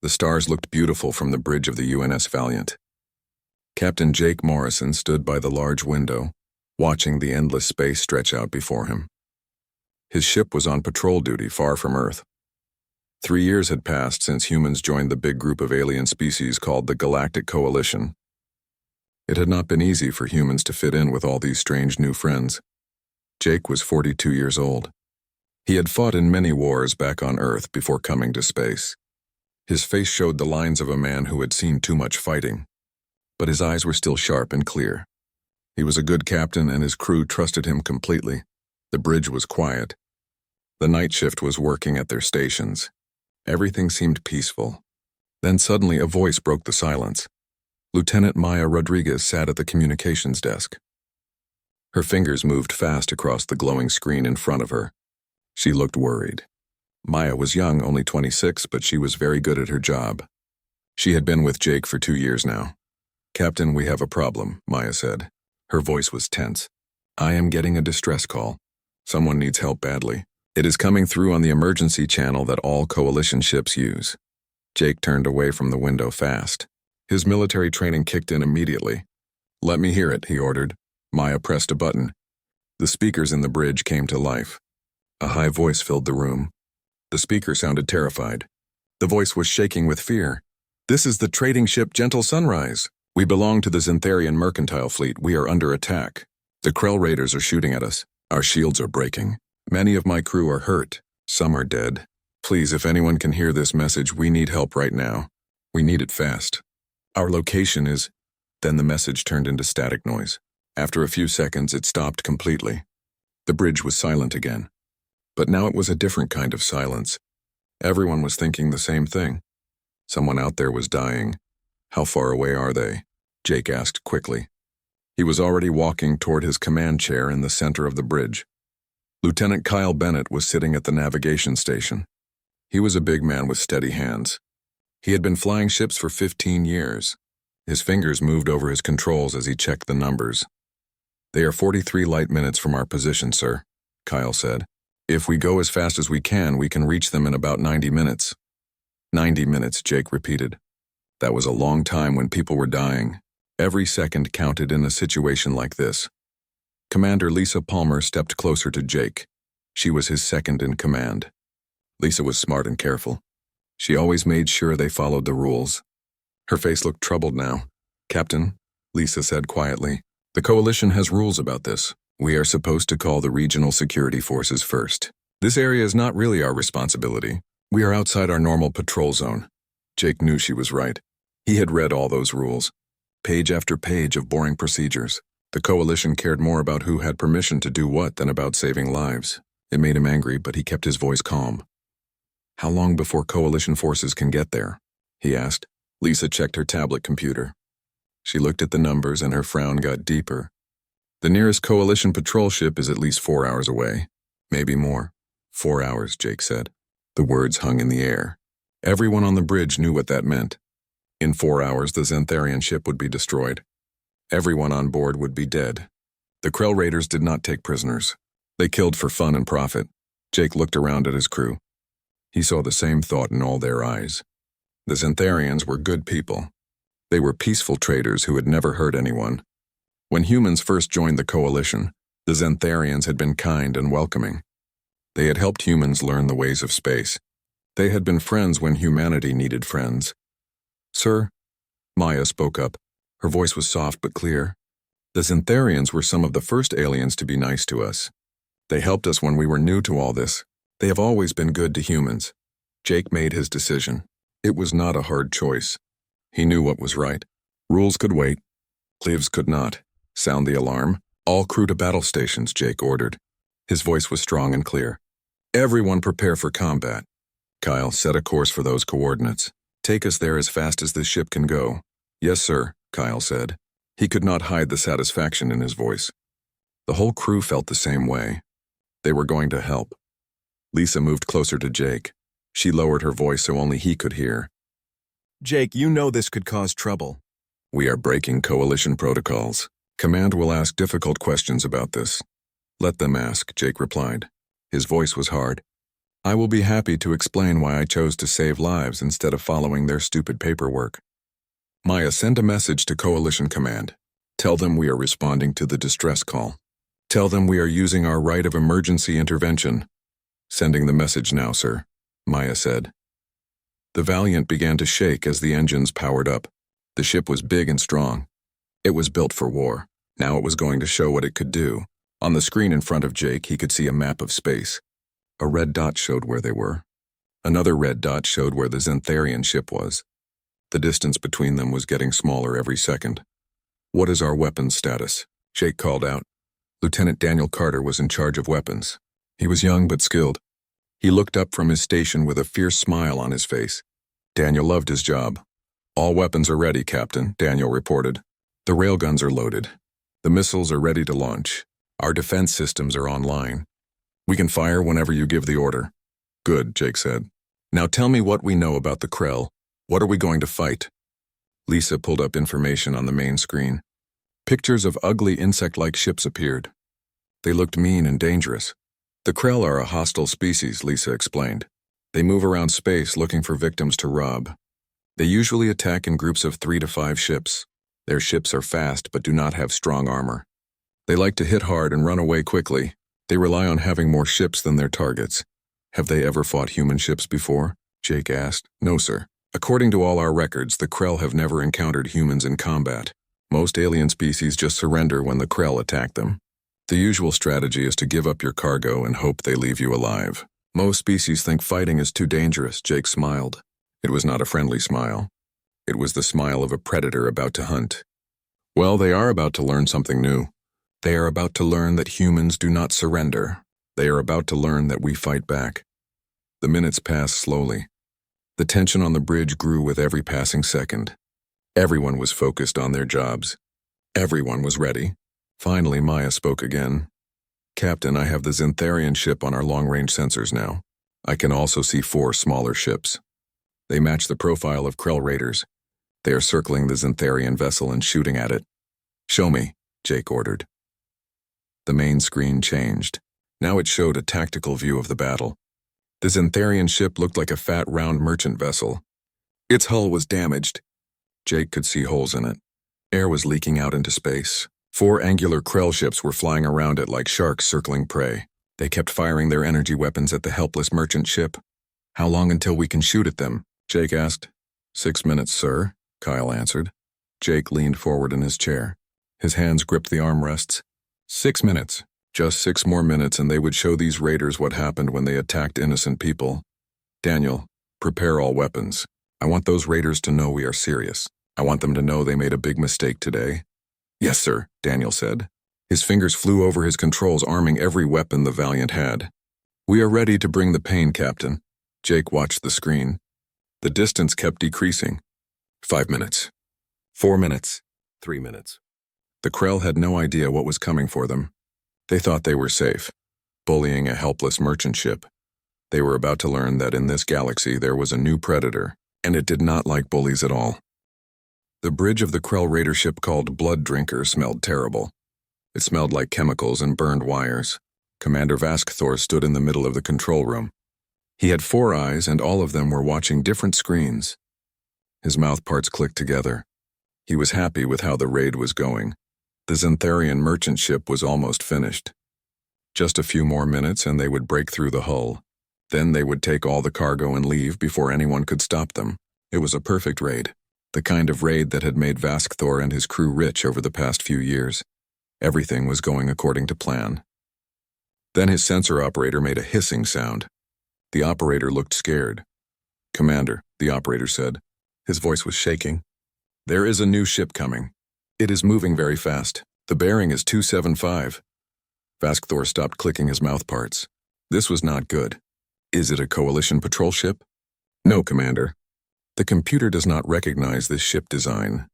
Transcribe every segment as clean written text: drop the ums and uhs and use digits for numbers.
The stars looked beautiful from the bridge of the UNS Valiant. Captain Jake Morrison stood by the large window, watching the endless space stretch out before him. His ship was on patrol duty far from Earth. 3 years had passed since humans joined the big group of alien species called the Galactic Coalition. It had not been easy for humans to fit in with all these strange new friends. Jake was 42 years old. He had fought in many wars back on Earth before coming to space. His face showed the lines of a man who had seen too much fighting, but his eyes were still sharp and clear. He was a good captain and his crew trusted him completely. The bridge was quiet. The night shift was working at their stations. Everything seemed peaceful. Then suddenly a voice broke the silence. Lieutenant Maya Rodriguez sat at the communications desk. Her fingers moved fast across the glowing screen in front of her. She looked worried. Maya was young, only 26, but she was very good at her job. She had been with Jake for 2 years now. "Captain, we have a problem," Maya said. Her voice was tense. "I am getting a distress call. Someone needs help badly. It is coming through on the emergency channel that all coalition ships use." Jake turned away from the window fast. His military training kicked in immediately. "Let me hear it," he ordered. Maya pressed a button. The speakers in the bridge came to life. A high voice filled the room. The speaker sounded terrified. The voice was shaking with fear. "This is the trading ship Gentle Sunrise. We belong to the Xantharian mercantile fleet. We are under attack. The Krell raiders are shooting at us. Our shields are breaking. Many of my crew are hurt. Some are dead. Please, if anyone can hear this message, we need help right now. We need it fast. Our location is..." Then the message turned into static noise. After a few seconds, it stopped completely. The bridge was silent again. But now it was a different kind of silence. Everyone was thinking the same thing. Someone out there was dying. "How far away are they?" Jake asked quickly. He was already walking toward his command chair in the center of the bridge. Lieutenant Kyle Bennett was sitting at the navigation station. He was a big man with steady hands. He had been flying ships for 15 years. His fingers moved over his controls as he checked the numbers. "They are 43 light minutes from our position, sir," Kyle said. "If we go as fast as we can reach them in about 90 minutes. 90 minutes, Jake repeated. That was a long time when people were dying. Every second counted in a situation like this. Commander Lisa Palmer stepped closer to Jake. She was his second in command. Lisa was smart and careful. She always made sure they followed the rules. Her face looked troubled now. "Captain," Lisa said quietly, "the coalition has rules about this. We are supposed to call the regional security forces first. This area is not really our responsibility. We are outside our normal patrol zone." Jake knew she was right. He had read all those rules. Page after page of boring procedures. The coalition cared more about who had permission to do what than about saving lives. It made him angry, but he kept his voice calm. "How long before coalition forces can get there?" he asked. Lisa checked her tablet computer. She looked at the numbers and her frown got deeper. "The nearest coalition patrol ship is at least 4 hours away. Maybe more." 4 hours, Jake said. The words hung in the air. Everyone on the bridge knew what that meant. In 4 hours, the Xantharian ship would be destroyed. Everyone on board would be dead. The Krell raiders did not take prisoners. They killed for fun and profit. Jake looked around at his crew. He saw the same thought in all their eyes. The Xantharians were good people. They were peaceful traders who had never hurt anyone. When humans first joined the coalition, the Xantharians had been kind and welcoming. They had helped humans learn the ways of space. They had been friends when humanity needed friends. "Sir," Maya spoke up. Her voice was soft but clear. "The Xantharians were some of the first aliens to be nice to us. They helped us when we were new to all this. They have always been good to humans." Jake made his decision. It was not a hard choice. He knew what was right. Rules could wait. Lives could not. "Sound the alarm. All crew to battle stations," Jake ordered. His voice was strong and clear. "Everyone prepare for combat. Kyle, set a course for those coordinates. Take us there as fast as this ship can go." "Yes, sir," Kyle said. He could not hide the satisfaction in his voice. The whole crew felt the same way. They were going to help. Lisa moved closer to Jake. She lowered her voice so only he could hear. "Jake, you know this could cause trouble." "We are breaking coalition protocols. Command will ask difficult questions about this." "Let them ask," Jake replied. His voice was hard. I will be happy to explain why I chose to save lives instead of following their stupid paperwork. Maya, send a message to Coalition Command. Tell them we are responding to the distress call. Tell them we are using our right of emergency intervention. Sending the message now, sir, Maya said. The Valiant began to shake as the engines powered up. The ship was big and strong. It was built for war. Now it was going to show what it could do. On the screen in front of Jake, he could see a map of space. A red dot showed where they were. Another red dot showed where the Xantharian ship was. The distance between them was getting smaller every second. What is our weapons status? Jake called out. Lieutenant Daniel Carter was in charge of weapons. He was young but skilled. He looked up from his station with a fierce smile on his face. Daniel loved his job. All weapons are ready, Captain, Daniel reported. The railguns are loaded. The missiles are ready to launch. Our defense systems are online. We can fire whenever you give the order. Good, Jake said. Now tell me what we know about the Krell. What are we going to fight? Lisa pulled up information on the main screen. Pictures of ugly insect-like ships appeared. They looked mean and dangerous. The Krell are a hostile species, Lisa explained. They move around space looking for victims to rob. They usually attack in groups of 3 to 5 ships. Their ships are fast but do not have strong armor. They like to hit hard and run away quickly. They rely on having more ships than their targets. Have they ever fought human ships before? Jake asked. No, sir. According to all our records, the Krell have never encountered humans in combat. Most alien species just surrender when the Krell attack them. The usual strategy is to give up your cargo and hope they leave you alive. Most species think fighting is too dangerous, Jake smiled. It was not a friendly smile. It was the smile of a predator about to hunt. Well, they are about to learn something new. They are about to learn that humans do not surrender. They are about to learn that we fight back. The minutes passed slowly. The tension on the bridge grew with every passing second. Everyone was focused on their jobs. Everyone was ready. Finally, Maya spoke again. Captain, I have the Xantharian ship on our long-range sensors now. I can also see 4 smaller ships. They match the profile of Krell raiders. They are circling the Xantharian vessel and shooting at it. Show me, Jake ordered. The main screen changed. Now it showed a tactical view of the battle. The Xantharian ship looked like a fat, round merchant vessel. Its hull was damaged. Jake could see holes in it. Air was leaking out into space. 4 angular Krell ships were flying around it like sharks circling prey. They kept firing their energy weapons at the helpless merchant ship. How long until we can shoot at them? Jake asked. 6 minutes, sir, Kyle answered. Jake leaned forward in his chair. His hands gripped the armrests. 6 minutes. Just 6 more minutes and they would show these raiders what happened when they attacked innocent people. Daniel, prepare all weapons. I want those raiders to know we are serious. I want them to know they made a big mistake today. Yes, sir, Daniel said. His fingers flew over his controls, arming every weapon the Valiant had. We are ready to bring the pain, Captain. Jake watched the screen. The distance kept decreasing. 5 minutes. 4 minutes. 3 minutes. The Krell had no idea what was coming for them. They thought they were safe, bullying a helpless merchant ship. They were about to learn that in this galaxy there was a new predator, and it did not like bullies at all. The bridge of the Krell raider ship called Blood Drinker smelled terrible. It smelled like chemicals and burned wires. Commander Vaskthor stood in the middle of the control room. He had 4 eyes, and all of them were watching different screens. His mouth parts clicked together. He was happy with how the raid was going. The Xantharian merchant ship was almost finished. Just a few more minutes and they would break through the hull. Then they would take all the cargo and leave before anyone could stop them. It was a perfect raid. The kind of raid that had made Vaskthor and his crew rich over the past few years. Everything was going according to plan. Then his sensor operator made a hissing sound. The operator looked scared. Commander, the operator said. His voice was shaking. There is a new ship coming. It is moving very fast. The bearing is 275. Vaskthor stopped clicking his mouth parts. This was not good. Is it a coalition patrol ship? No, Commander. The computer does not recognize this ship design.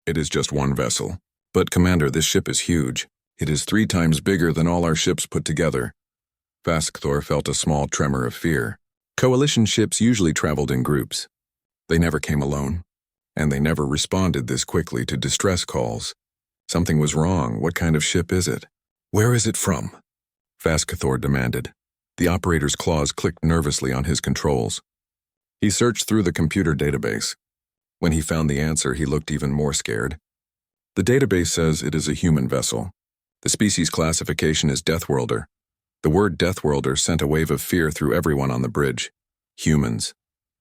It is just one vessel. But, Commander, this ship is huge. It is 3 times bigger than all our ships put together. Vaskthor felt a small tremor of fear. Coalition ships usually traveled in groups. They never came alone. And they never responded this quickly to distress calls. Something was wrong. What kind of ship is it? Where is it from? Vaskthor demanded. The operator's claws clicked nervously on his controls. He searched through the computer database. When he found the answer, he looked even more scared. The database says it is a human vessel. The species classification is Deathworlder. The word Deathworlder sent a wave of fear through everyone on the bridge. Humans,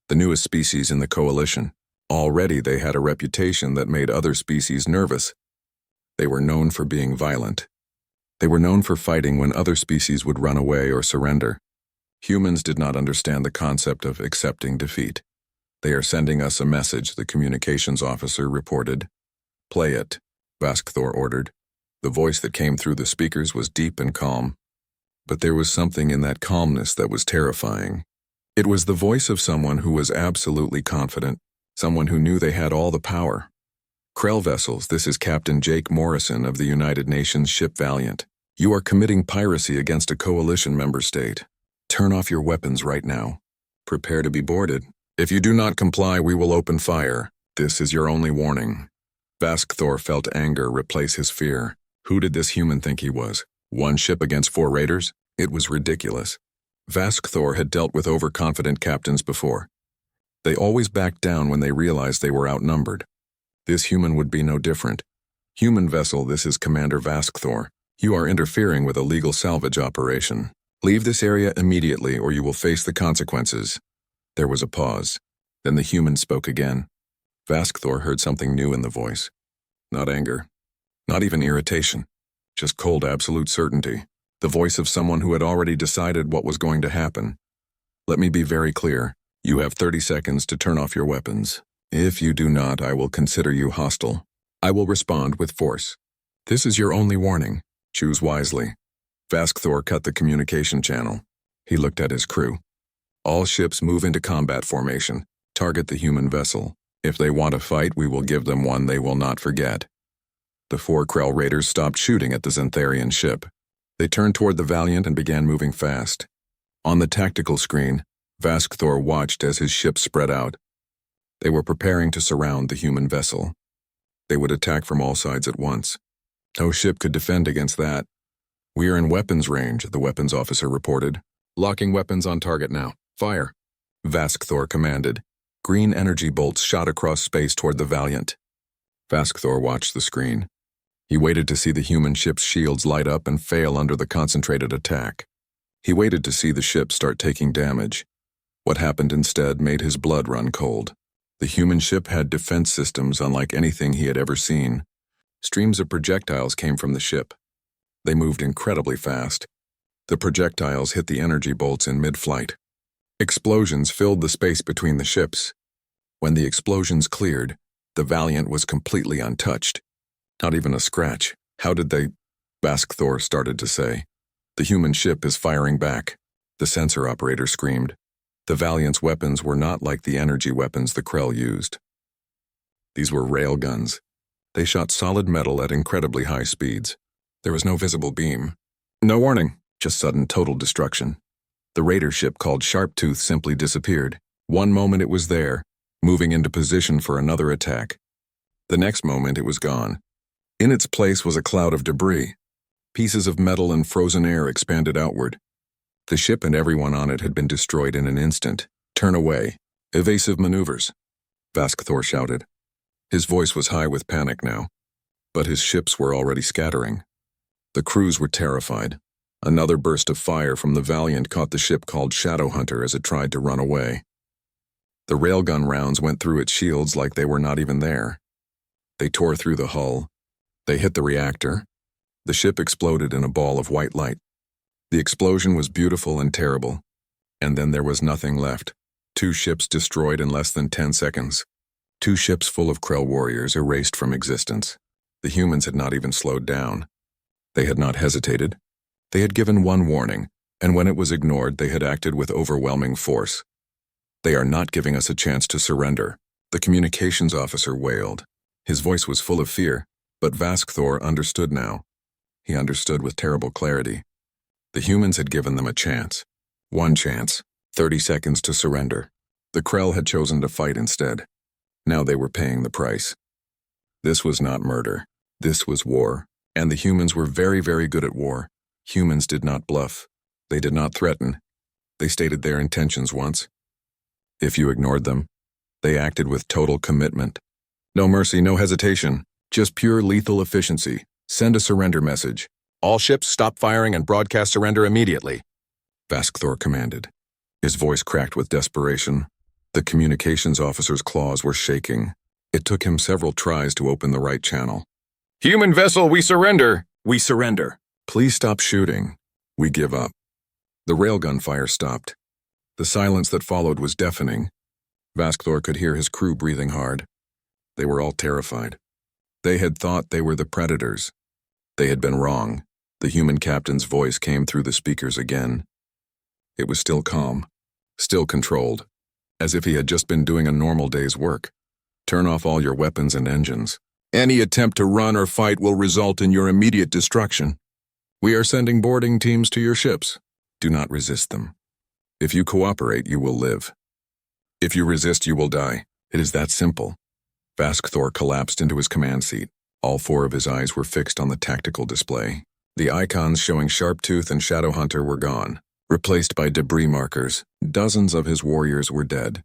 the newest species in the coalition. Already they had a reputation that made other species nervous. They were known for being violent. They were known for fighting when other species would run away or surrender. Humans did not understand the concept of accepting defeat. They are sending us a message, the communications officer reported. Play it, Vaskthor ordered. The voice that came through the speakers was deep and calm. But there was something in that calmness that was terrifying. It was the voice of someone who was absolutely confident, someone who knew they had all the power. Krell vessels, this is Captain Jake Morrison of the United Nations ship Valiant. You are committing piracy against a coalition member state. Turn off your weapons right now. Prepare to be boarded. If you do not comply, we will open fire. This is your only warning. Vaskthor felt anger replace his fear. Who did this human think he was? One ship against 4 raiders? It was ridiculous. Vaskthor had dealt with overconfident captains before. They always backed down when they realized they were outnumbered. This human would be no different. Human vessel, this is Commander Vaskthor. You are interfering with a legal salvage operation. Leave this area immediately or you will face the consequences. There was a pause. Then the human spoke again. Vaskthor heard something new in the voice. Not anger. Not even irritation. Just cold absolute certainty. The voice of someone who had already decided what was going to happen. Let me be very clear. You have 30 seconds to turn off your weapons. If you do not, I will consider you hostile. I will respond with force. This is your only warning. Choose wisely. Vaskthor cut the communication channel. He looked at his crew. All ships move into combat formation. Target the human vessel. If they want to fight, we will give them one they will not forget. The 4 Krell raiders stopped shooting at the Xantharian ship. They turned toward the Valiant and began moving fast. On the tactical screen, Vaskthor watched as his ship spread out. They were preparing to surround the human vessel. They would attack from all sides at once. No ship could defend against that. We are in weapons range, the weapons officer reported. Locking weapons on target now. Fire. Vaskthor commanded. Green energy bolts shot across space toward the Valiant. Vaskthor watched the screen. He waited to see the human ship's shields light up and fail under the concentrated attack. He waited to see the ship start taking damage. What happened instead made his blood run cold. The human ship had defense systems unlike anything he had ever seen. Streams of projectiles came from the ship. They moved incredibly fast. The projectiles hit the energy bolts in mid-flight. Explosions filled the space between the ships. When the explosions cleared, the Valiant was completely untouched. Not even a scratch. How did they? Vaskthor started to say. The human ship is firing back. The sensor operator screamed. The Valiant's weapons were not like the energy weapons the Krell used. These were rail guns. They shot solid metal at incredibly high speeds. There was no visible beam. No warning, just sudden total destruction. The raider ship called Sharptooth simply disappeared. One moment it was there, moving into position for another attack. The next moment it was gone. In its place was a cloud of debris. Pieces of metal and frozen air expanded outward. The ship and everyone on it had been destroyed in an instant. Turn away. Evasive maneuvers. Vaskthor shouted. His voice was high with panic now. But his ships were already scattering. The crews were terrified. Another burst of fire from the Valiant caught the ship called Shadowhunter as it tried to run away. The railgun rounds went through its shields like they were not even there. They tore through the hull. They hit the reactor. The ship exploded in a ball of white light. The explosion was beautiful and terrible. And then there was nothing left. 2 ships destroyed in less than 10 seconds. 2 ships full of Krell warriors erased from existence. The humans had not even slowed down. They had not hesitated. They had given one warning, and when it was ignored, they had acted with overwhelming force. They are not giving us a chance to surrender, the communications officer wailed. His voice was full of fear, but Vaskthor understood now. He understood with terrible clarity. The humans had given them a chance. One chance, 30 seconds to surrender. The Krell had chosen to fight instead. Now they were paying the price. This was not murder. This was war. And the humans were very, very good at war. Humans did not bluff. They did not threaten. They stated their intentions once. If you ignored them, they acted with total commitment. No mercy, no hesitation, just pure lethal efficiency. Send a surrender message. All ships stop firing and broadcast surrender immediately, Vaskthor commanded. His voice cracked with desperation. The communications officer's claws were shaking. It took him several tries to open the right channel. Human vessel, we surrender! We surrender. Please stop shooting. We give up. The railgun fire stopped. The silence that followed was deafening. Vaskthor could hear his crew breathing hard. They were all terrified. They had thought they were the predators. They had been wrong. The human captain's voice came through the speakers again. It was still calm, still controlled, as if he had just been doing a normal day's work. Turn off all your weapons and engines. Any attempt to run or fight will result in your immediate destruction. We are sending boarding teams to your ships. Do not resist them. If you cooperate, you will live. If you resist, you will die. It is that simple. Vaskthor collapsed into his command seat. All four of his eyes were fixed on the tactical display. The icons showing Sharptooth and Shadowhunter were gone, replaced by debris markers. Dozens of his warriors were dead.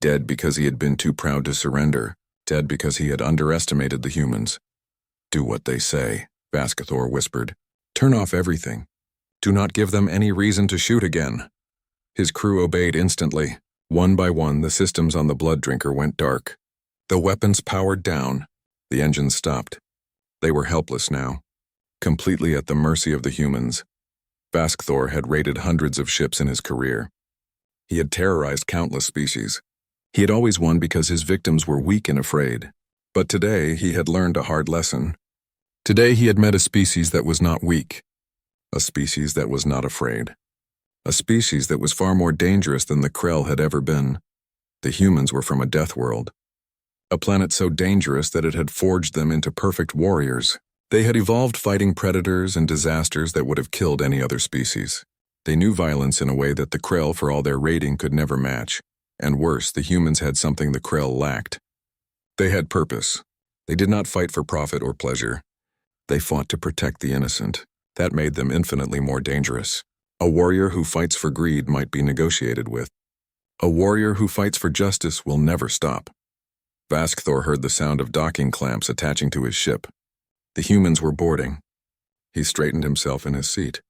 Dead because he had been too proud to surrender. Dead because he had underestimated the humans. Do what they say, Vaskthor whispered. Turn off everything. Do not give them any reason to shoot again. His crew obeyed instantly. One by one, the systems on the blood drinker went dark. The weapons powered down. The engines stopped. They were helpless now, completely at the mercy of the humans. Vaskthor had raided hundreds of ships in his career. He had terrorized countless species. He had always won because his victims were weak and afraid. But today he had learned a hard lesson. Today he had met a species that was not weak, a species that was not afraid, a species that was far more dangerous than the Krell had ever been. The humans were from a death world, a planet so dangerous that it had forged them into perfect warriors. They had evolved fighting predators and disasters that would have killed any other species. They knew violence in a way that the Krell, for all their raiding, could never match. And worse, the humans had something the Krell lacked. They had purpose. They did not fight for profit or pleasure. They fought to protect the innocent. That made them infinitely more dangerous. A warrior who fights for greed might be negotiated with. A warrior who fights for justice will never stop. Vaskthor heard the sound of docking clamps attaching to his ship. The humans were boarding. He straightened himself in his seat.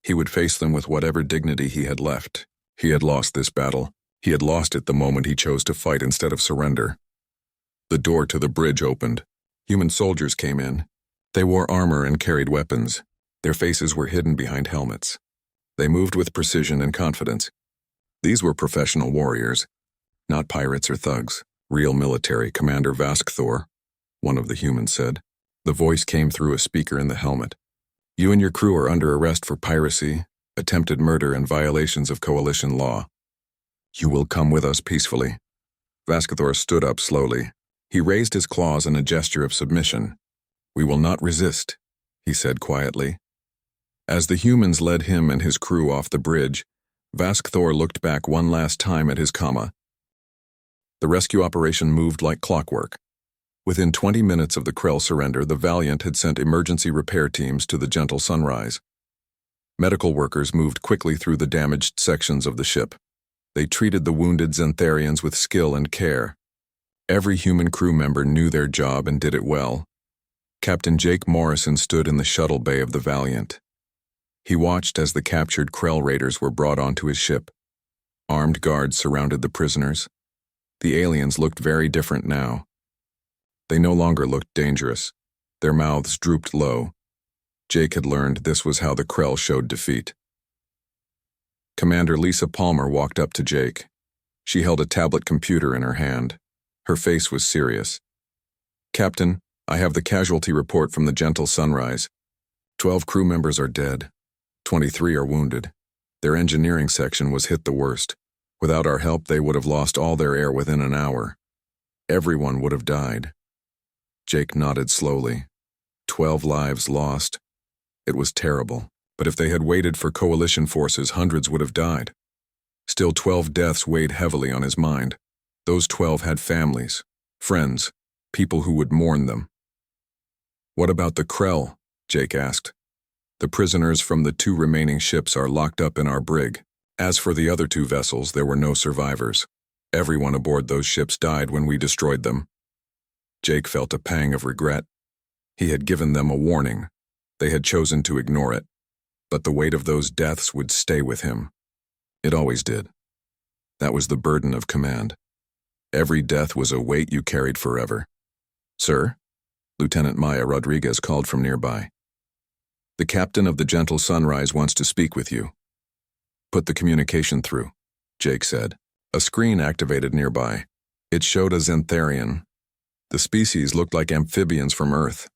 He would face them with whatever dignity he had left. He had lost this battle. He had lost it the moment he chose to fight instead of surrender. The door to the bridge opened. Human soldiers came in. They wore armor and carried weapons. Their faces were hidden behind helmets. They moved with precision and confidence. These were professional warriors, not pirates or thugs. Real military, Commander Vaskthor, one of the humans said. The voice came through a speaker in the helmet. You and your crew are under arrest for piracy, attempted murder, and violations of coalition law. You will come with us peacefully. Vaskthor stood up slowly. He raised his claws in a gesture of submission. We will not resist, he said quietly. As the humans led him and his crew off the bridge, Vaskthor looked back one last time at his comma. The rescue operation moved like clockwork. Within 20 minutes of the Krell surrender, the Valiant had sent emergency repair teams to the Gentle Sunrise. Medical workers moved quickly through the damaged sections of the ship. They treated the wounded Xantharians with skill and care. Every human crew member knew their job and did it well. Captain Jake Morrison stood in the shuttle bay of the Valiant. He watched as the captured Krell raiders were brought onto his ship. Armed guards surrounded the prisoners. The aliens looked very different now. They no longer looked dangerous. Their mouths drooped low. Jake had learned this was how the Krell showed defeat. Commander Lisa Palmer walked up to Jake. She held a tablet computer in her hand. Her face was serious. Captain, I have the casualty report from the Gentle Sunrise. 12 crew members are dead. 23 are wounded. Their engineering section was hit the worst. Without our help, they would have lost all their air within an hour. Everyone would have died. Jake nodded slowly. 12 lives lost. It was terrible, but if they had waited for coalition forces, hundreds would have died. Still, 12 deaths weighed heavily on his mind. Those 12 had families, friends, people who would mourn them. What about the Krell? Jake asked. The prisoners from the 2 remaining ships are locked up in our brig. As for the other two vessels, there were no survivors. Everyone aboard those ships died when we destroyed them. Jake felt a pang of regret. He had given them a warning. They had chosen to ignore it. But the weight of those deaths would stay with him. It always did. That was the burden of command. Every death was a weight you carried forever. "Sir?" Lieutenant Maya Rodriguez called from nearby. "The captain of the Gentle Sunrise wants to speak with you." "Put the communication through," Jake said. A screen activated nearby. It showed a Xantharian. The species looked like amphibians from Earth.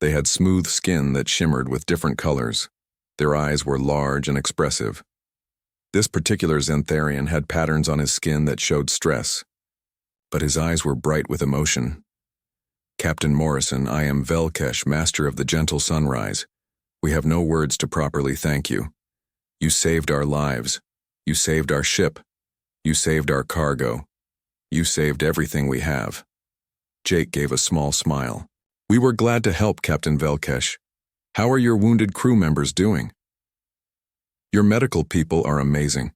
They had smooth skin that shimmered with different colors. Their eyes were large and expressive. This particular Xantharian had patterns on his skin that showed stress, but his eyes were bright with emotion. "Captain Morrison, I am Velkesh, master of the Gentle Sunrise. We have no words to properly thank you. You saved our lives. You saved our ship. You saved our cargo. You saved everything we have." Jake gave a small smile. "We were glad to help, Captain Velkesh. How are your wounded crew members doing?" "Your medical people are amazing.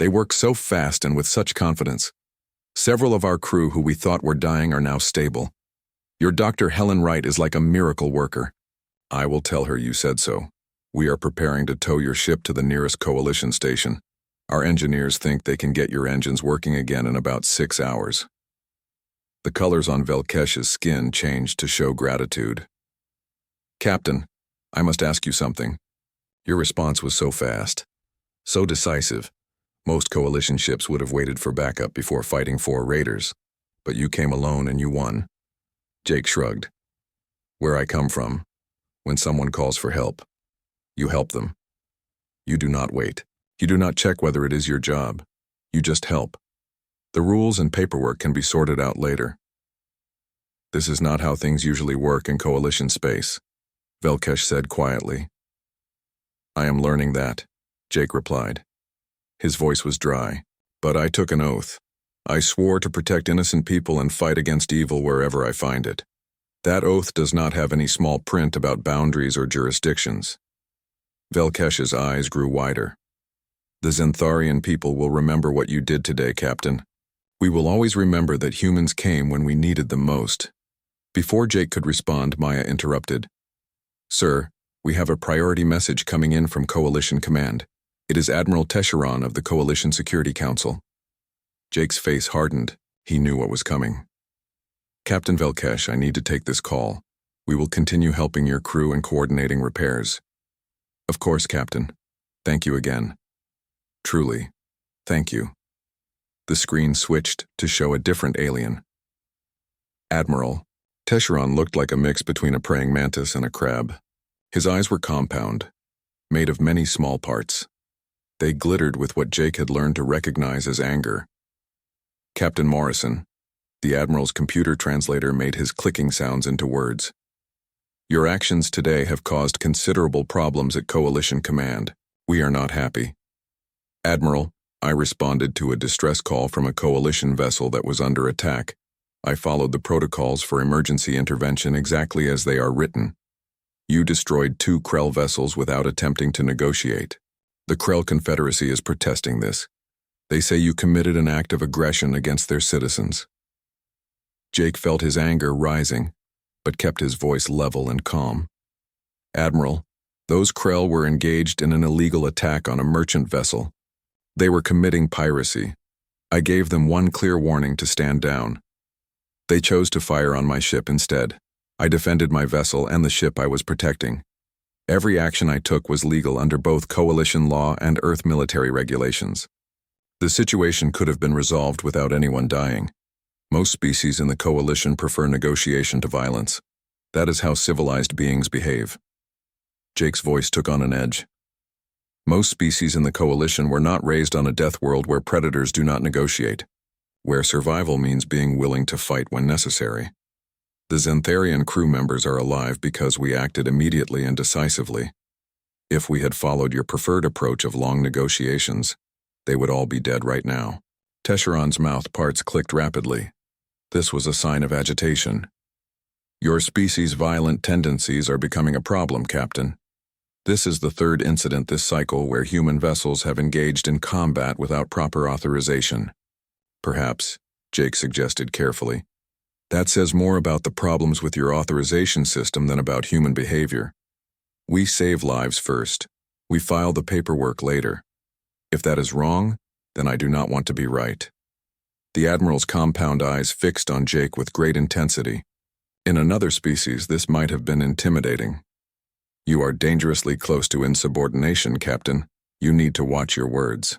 They work so fast and with such confidence. Several of our crew who we thought were dying are now stable. Your Dr. Helen Wright is like a miracle worker. I will tell her you said so. We are preparing to tow your ship to the nearest coalition station. Our engineers think they can get your engines working again in about 6 hours." The colors on Velkesh's skin changed to show gratitude. "Captain, I must ask you something. Your response was so fast, so decisive. Most coalition ships would have waited for backup before fighting 4 raiders, but you came alone and you won." Jake shrugged. "Where I come from, when someone calls for help, you help them. You do not wait. You do not check whether it is your job. You just help. The rules and paperwork can be sorted out later. This is not how things usually work in coalition space," Velkesh said quietly. "I am learning that," Jake replied. His voice was dry. "But I took an oath. I swore to protect innocent people and fight against evil wherever I find it. That oath does not have any small print about boundaries or jurisdictions." Velkesh's eyes grew wider. "The Xantharian people will remember what you did today, Captain. We will always remember that humans came when we needed them most." Before Jake could respond, Maya interrupted. "Sir, we have a priority message coming in from Coalition Command. It is Admiral Tesheron of the Coalition Security Council." Jake's face hardened. He knew what was coming. "Captain Velkesh, I need to take this call. We will continue helping your crew and coordinating repairs." "Of course, Captain. Thank you again." "Truly, thank you." The screen switched to show a different alien. "Admiral." Tesheron looked like a mix between a praying mantis and a crab. His eyes were compound, made of many small parts. They glittered with what Jake had learned to recognize as anger. "Captain Morrison." The Admiral's computer translator made his clicking sounds into words. "Your actions today have caused considerable problems at Coalition Command. We are not happy." "Admiral," I responded to a distress call from a Coalition vessel that was under attack. I followed the protocols for emergency intervention exactly as they are written. You destroyed 2 Krell vessels without attempting to negotiate. The Krell Confederacy is protesting this. They say you committed an act of aggression against their citizens." Jake felt his anger rising, but kept his voice level and calm. "Admiral, those Krell were engaged in an illegal attack on a merchant vessel. They were committing piracy. I gave them one clear warning to stand down. They chose to fire on my ship instead. I defended my vessel and the ship I was protecting. Every action I took was legal under both coalition law and Earth military regulations. The situation could have been resolved without anyone dying. Most species in the coalition prefer negotiation to violence. That is how civilized beings behave." Jake's voice took on an edge. "Most species in the coalition were not raised on a death world where predators do not negotiate, where survival means being willing to fight when necessary. The Xantharian crew members are alive because we acted immediately and decisively. If we had followed your preferred approach of long negotiations, they would all be dead right now." Tesheron's mouth parts clicked rapidly. This was a sign of agitation. "Your species' violent tendencies are becoming a problem, Captain. This is the third incident this cycle where human vessels have engaged in combat without proper authorization. Perhaps, Jake suggested carefully. That says more about the problems with your authorization system than about human behavior. We save lives first. We file the paperwork later. If that is wrong, then I do not want to be right. The Admiral's compound eyes fixed on Jake with great intensity. In another species, this might have been intimidating. You are dangerously close to insubordination, Captain. You need to watch your words.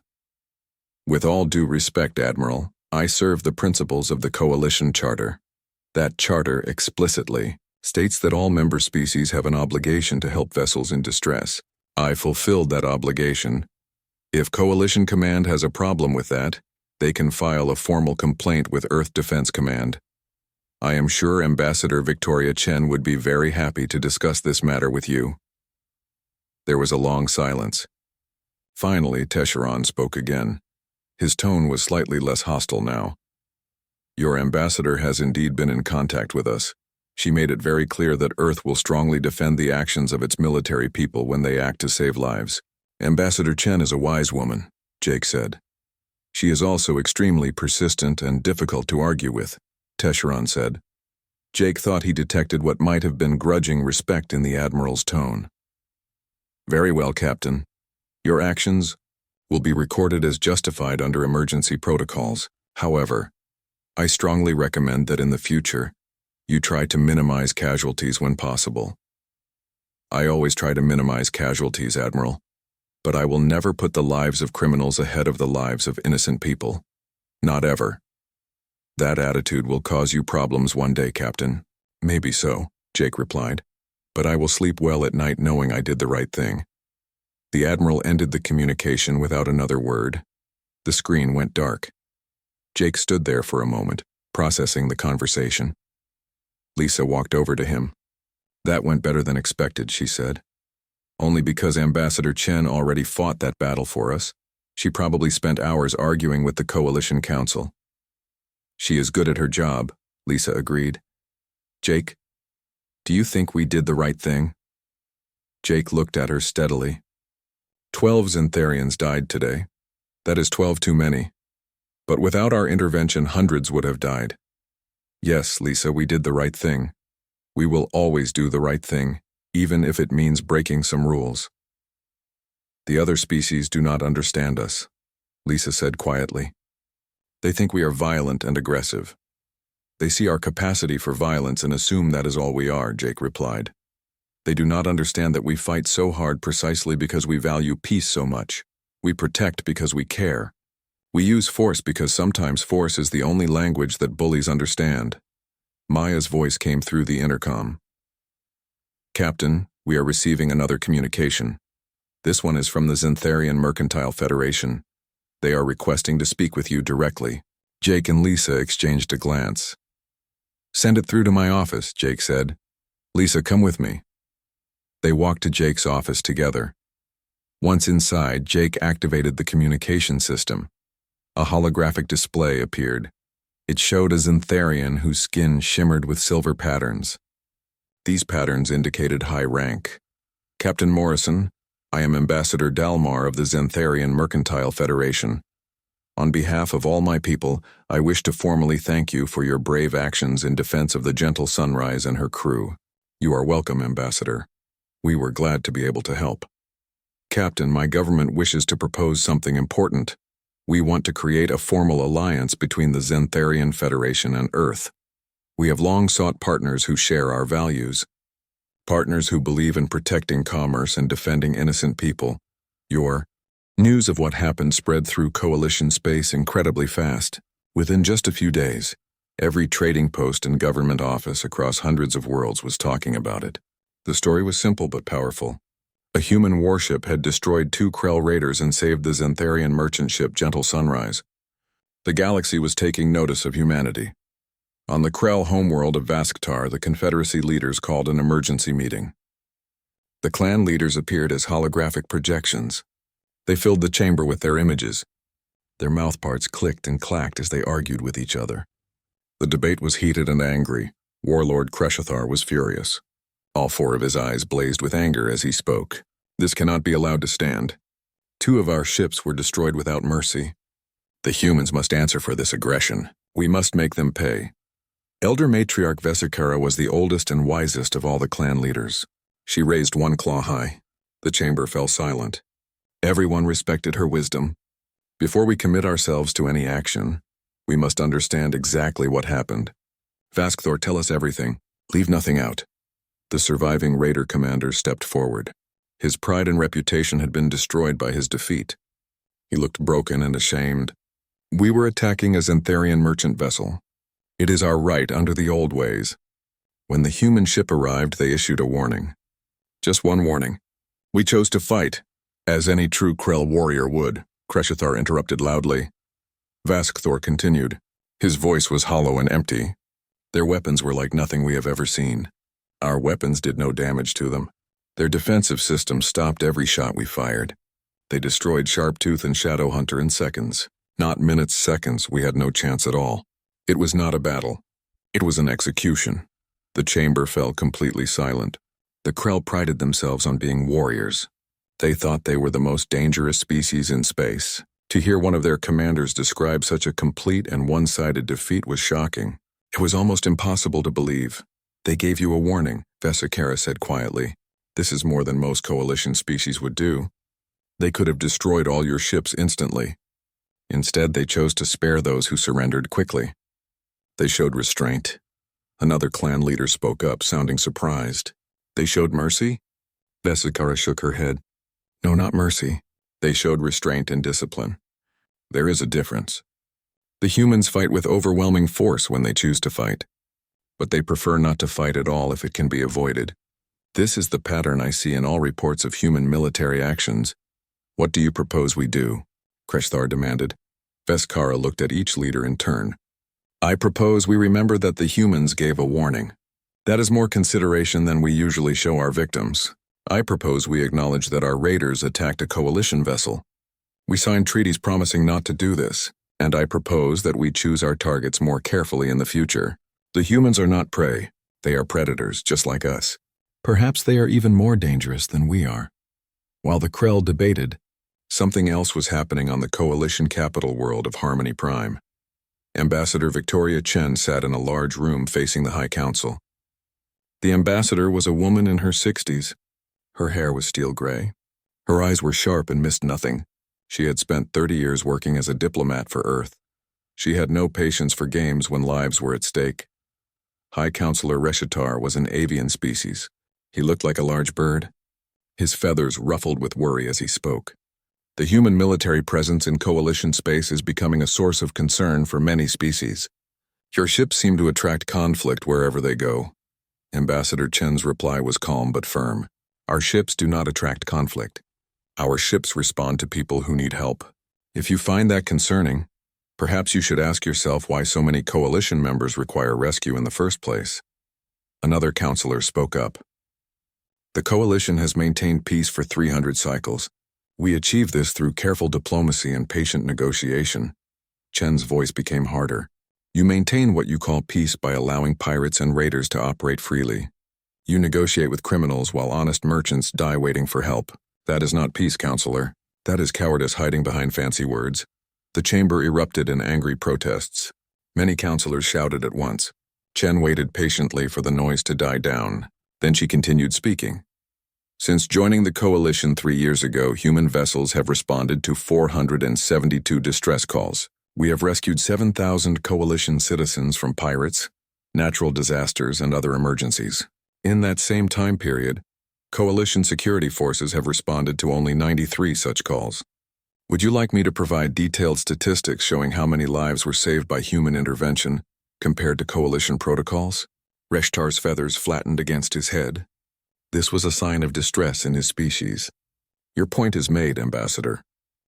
With all due respect, Admiral, I serve the principles of the Coalition Charter. That charter explicitly states that all member species have an obligation to help vessels in distress. I fulfilled that obligation. If Coalition Command has a problem with that, they can file a formal complaint with Earth Defense Command. I am sure Ambassador Victoria Chen would be very happy to discuss this matter with you. There was a long silence. Finally, Tesheron spoke again. His tone was slightly less hostile now. Your ambassador has indeed been in contact with us. She made it very clear that Earth will strongly defend the actions of its military people when they act to save lives. Ambassador Chen is a wise woman, Jake said. She is also extremely persistent and difficult to argue with, Tesheron said. Jake thought he detected what might have been grudging respect in the Admiral's tone. Very well, Captain. Your actions will be recorded as justified under emergency protocols. However, I strongly recommend that in the future, you try to minimize casualties when possible. I always try to minimize casualties, Admiral, but I will never put the lives of criminals ahead of the lives of innocent people. Not ever. That attitude will cause you problems one day, Captain. Maybe so, Jake replied, but I will sleep well at night knowing I did the right thing. The Admiral ended the communication without another word. The screen went dark. Jake stood there for a moment, processing the conversation. Lisa walked over to him. That went better than expected, she said. Only because Ambassador Chen already fought that battle for us. She probably spent hours arguing with the Coalition Council. She is good at her job, Lisa agreed. Jake, do you think we did the right thing? Jake looked at her steadily. 12 Xantharians died today. That is 12 too many. But without our intervention, hundreds would have died. Yes, Lisa, we did the right thing. We will always do the right thing, even if it means breaking some rules. The other species do not understand us, Lisa said quietly. They think we are violent and aggressive. They see our capacity for violence and assume that is all we are, Jake replied. They do not understand that we fight so hard precisely because we value peace so much. We protect because we care. We use force because sometimes force is the only language that bullies understand. Maya's voice came through the intercom. Captain, we are receiving another communication. This one is from the Xantharian Mercantile Federation. They are requesting to speak with you directly. Jake and Lisa exchanged a glance. Send it through to my office, Jake said. Lisa, come with me. They walked to Jake's office together. Once inside, Jake activated the communication system. A holographic display appeared. It showed a Xantharian whose skin shimmered with silver patterns. These patterns indicated high rank. Captain Morrison, I am Ambassador Dalmar of the Xantharian Mercantile Federation. On behalf of all my people, I wish to formally thank you for your brave actions in defense of the Gentle Sunrise and her crew. You are welcome, Ambassador. We were glad to be able to help. Captain, my government wishes to propose something important. We want to create a formal alliance between the Xantharian Federation and Earth. We have long sought partners who share our values. Partners who believe in protecting commerce and defending innocent people. Your news of what happened spread through Coalition space incredibly fast. Within just a few days, every trading post and government office across hundreds of worlds was talking about it. The story was simple but powerful. A human warship had destroyed 2 Krell raiders and saved the Xantharian merchant ship Gentle Sunrise. The galaxy was taking notice of humanity. On the Krell homeworld of Vasktar, the Confederacy leaders called an emergency meeting. The clan leaders appeared as holographic projections. They filled the chamber with their images. Their mouthparts clicked and clacked as they argued with each other. The debate was heated and angry. Warlord Kreshathar was furious. All 4 of his eyes blazed with anger as he spoke. This cannot be allowed to stand. 2 of our ships were destroyed without mercy. The humans must answer for this aggression. We must make them pay. Elder Matriarch Vesikara was the oldest and wisest of all the clan leaders. She raised one claw high. The chamber fell silent. Everyone respected her wisdom. Before we commit ourselves to any action, we must understand exactly what happened. Vaskthor, tell us everything. Leave nothing out. The surviving raider commander stepped forward. His pride and reputation had been destroyed by his defeat. He looked broken and ashamed. We were attacking a Xantharian merchant vessel. It is our right under the old ways. When the human ship arrived, they issued a warning. Just one warning. We chose to fight, as any true Krell warrior would, Kreshathar interrupted loudly. Vaskthor continued. His voice was hollow and empty. Their weapons were like nothing we have ever seen. Our weapons did no damage to them. Their defensive system stopped every shot we fired. They destroyed Sharptooth and Shadowhunter in seconds. Not minutes, seconds. We had no chance at all. It was not a battle. It was an execution. The chamber fell completely silent. The Krell prided themselves on being warriors. They thought they were the most dangerous species in space. To hear one of their commanders describe such a complete and one-sided defeat was shocking. It was almost impossible to believe. They gave you a warning, Vesikara said quietly. This is more than most coalition species would do. They could have destroyed all your ships instantly. Instead, they chose to spare those who surrendered quickly. They showed restraint. Another clan leader spoke up, sounding surprised. They showed mercy? Vesikara shook her head. No, not mercy. They showed restraint and discipline. There is a difference. The humans fight with overwhelming force when they choose to fight. But they prefer not to fight at all if it can be avoided. This is the pattern I see in all reports of human military actions. What do you propose we do? Kresthar demanded. Vesikara looked at each leader in turn. I propose we remember that the humans gave a warning. That is more consideration than we usually show our victims. I propose we acknowledge that our raiders attacked a coalition vessel. We signed treaties promising not to do this, and I propose that we choose our targets more carefully in the future. The humans are not prey. They are predators, just like us. Perhaps they are even more dangerous than we are. While the Krell debated, something else was happening on the coalition capital world of Harmony Prime. Ambassador Victoria Chen sat in a large room facing the High Council. The ambassador was a woman in her 60s. Her hair was steel gray. Her eyes were sharp and missed nothing. She had spent 30 years working as a diplomat for Earth. She had no patience for games when lives were at stake. High Counselor Reshitar was an avian species. He looked like a large bird. His feathers ruffled with worry as he spoke. The human military presence in coalition space is becoming a source of concern for many species. Your ships seem to attract conflict wherever they go. Ambassador Chen's reply was calm but firm. Our ships do not attract conflict. Our ships respond to people who need help. If you find that concerning, perhaps you should ask yourself why so many coalition members require rescue in the first place. Another counselor spoke up. The coalition has maintained peace for 300 cycles. We achieve this through careful diplomacy and patient negotiation. Chen's voice became harder. You maintain what you call peace by allowing pirates and raiders to operate freely. You negotiate with criminals while honest merchants die waiting for help. That is not peace, counselor. That is cowardice hiding behind fancy words. The chamber erupted in angry protests. Many counselors shouted at once. Chen waited patiently for the noise to die down. Then she continued speaking. Since joining the coalition 3 years ago, human vessels have responded to 472 distress calls. We have rescued 7,000 coalition citizens from pirates, natural disasters, and other emergencies. In that same time period, coalition security forces have responded to only 93 such calls. Would you like me to provide detailed statistics showing how many lives were saved by human intervention compared to coalition protocols? Reshtar's feathers flattened against his head. This was a sign of distress in his species. Your point is made, Ambassador.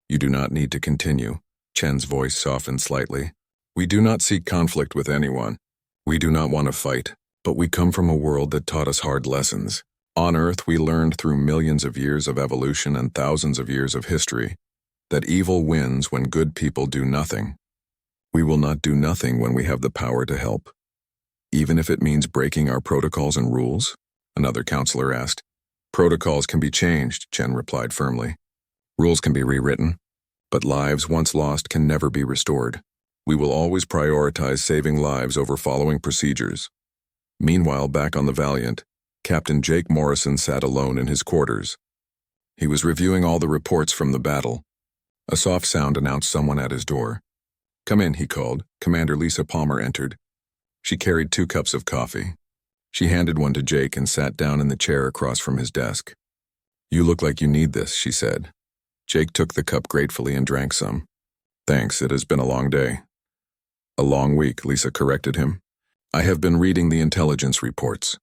You do not need to continue. Chen's voice softened slightly. We do not seek conflict with anyone. We do not want to fight, but we come from a world that taught us hard lessons. On Earth, we learned through millions of years of evolution and thousands of years of history that evil wins when good people do nothing. We will not do nothing when we have the power to help. Even if it means breaking our protocols and rules? Another counselor asked. Protocols can be changed, Chen replied firmly. Rules can be rewritten, but lives once lost can never be restored. We will always prioritize saving lives over following procedures. Meanwhile, back on the Valiant, Captain Jake Morrison sat alone in his quarters. He was reviewing all the reports from the battle. A soft sound announced someone at his door. "Come in," he called. Commander Lisa Palmer entered. She carried 2 cups of coffee. She handed one to Jake and sat down in the chair across from his desk. "You look like you need this," she said. Jake took the cup gratefully and drank some. "Thanks, it has been a long day." "A long week," Lisa corrected him. "I have been reading the intelligence reports.